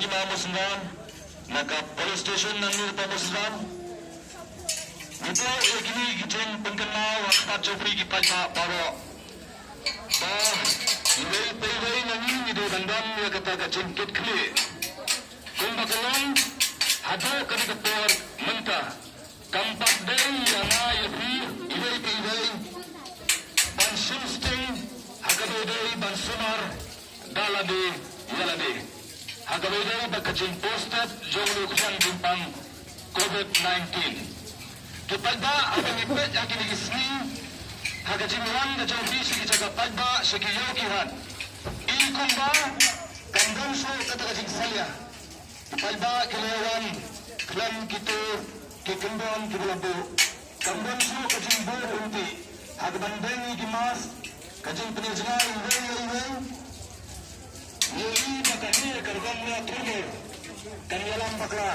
gima musngan naka police station nang nir pa musngan ito gini gijeng pengkena wakta Jofri kita paro ba ilay paylay nangin ito dandam ya kata gajeng kit kli kung bakalang hado kanigapor menta kampak day yana yapi ilay paylay bansumsting hagadoday bansumar dalade yalade hagadoday bagajeng posted jonglo kusang jimpang COVID-19 Kipagba ang ipet ang kinigisni hagajimran na Jofri sige pagba sige yokihan ikumba kandanso katagajing salya Kipagba kilawan klan kito kikembon kibulabu kandanso kajing bunti hagbandeng gimas kajing penizna ilay yuri bakani karban na turbo kanyalam bakla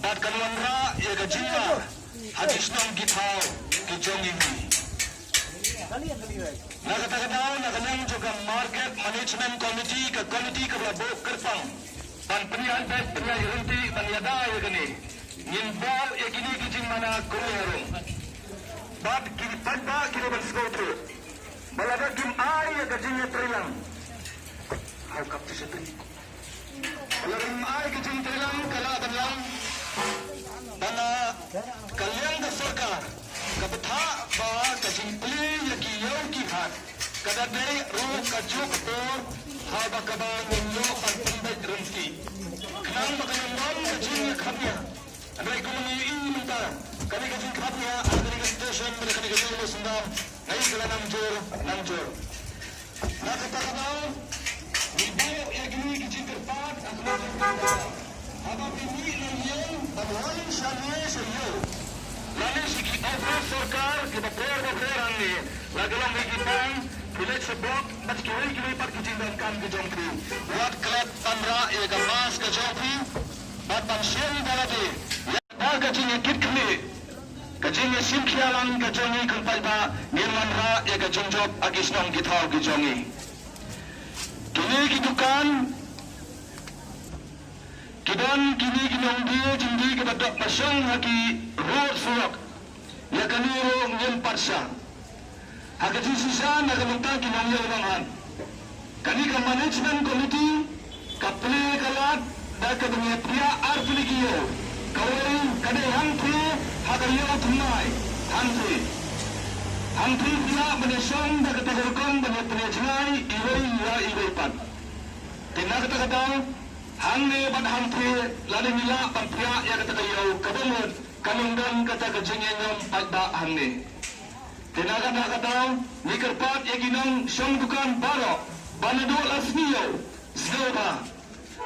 Bat kanwanra ya gajinga hadis nang githaw kijong ini. Nakatagadaw na kanyang juga market management committee ka labo kerpang. Pan penihan bet penihan irunti manyada ya gani. Nimbal ya gini kijing mana kuliharong. Bat kini padba kini berskotu. Balaga kim ay ya gajingnya trilang. How kapti siya tri? Balaga kim ay kijing trilang kalaban lang. Bana kalian da sarkar kabtha ba kajimpli yaki yoki hat kada dei ru kajuk por ha ba kaba nyo an pambet rumti khnang ba kanang nom kajing khabya andai kumani inta kali kajing khabya agri station mele kali kajing mo sundam ngai kala nam jor nakatakaw nibo yagni kajing kerpat akma Aba pini nangyong babuhanin siya niya sa iyo. Lalo si Ofra Sarkar, kibapor-baporan ni lagalang higitang pilit sa blok at kiwi-kiwi pagkitindan kan ke Jofri. Wat klep panra e gamas ke Jofri at pansyen dalati. Yan kajingnya kitkli. Kajingnya simkialang kajongi kalpalba nirmanra e kajongjok agisnong gitaw kijongi. Kini kitukan Kidan kini kinong dia jindi kepada pasang haki road surak ya kaniro ngem parsa haka sisa na kamunta kinong yawangan kani ka management committee kapli kalat da kadungya priya arpiligiyo kawai kadai hantri haka yaw tunai hantri priya menesong da katagurkong banyatinajnai iway pan tinakatagataw Hangge bat hampir lalu nila pampia ya kata kayu kabumut kanungdan kata kejengengam padba hangge. Tenaga nakataw ni kerpat ya ginang siyang dukan baro banadol asniyo zdoba.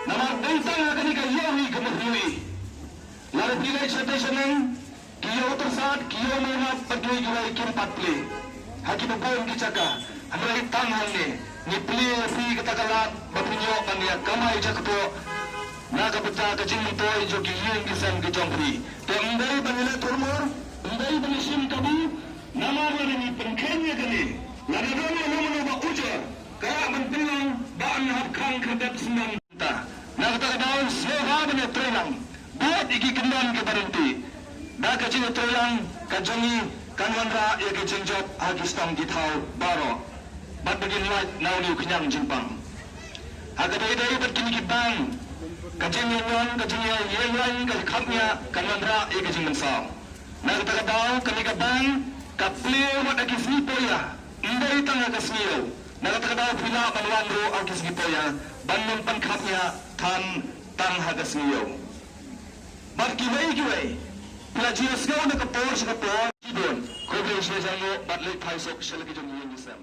Namar bentang agani kayo ni kamahiwi. Lalu pilay sa tayo kiyo tersat kiyo mana pagli gulay kimpatli. Hakibabon kicaka amray tanghang ni. Ni pli katagalat bapinyo paniya kamay jakpo nakabata kajing toy jo kiyeng kisam ke Jofri te umdai banila turmor umdai banisim kabu nama ni penkenya kali lada dono nomo ba ujar kaya menpilang baan habkang kredet senang ta nakatagadaw seha bani trelang buat iki kendan ke barenti da kajing trelang kajongi kanwanra ya kajing job agistang githaw baro Bat begin light now liu kenyang jimpang. Hagadai-dai bat kini kibang. Kajing yon, kajing yon, kapnya kanwandra e kajing mensang. Nagtagadaw kami kabang kapliw mat akisni poya. Indai tanga kasniyo. Nagtagadaw pila panwandro ang kisni poya. Bannon pankapnya tang hagasniyo. Bat kiway. Pila jiosgaw na kapor sa kapor. Kibon. Kobe siya mo bat late paisok siya lagi jong yun disam.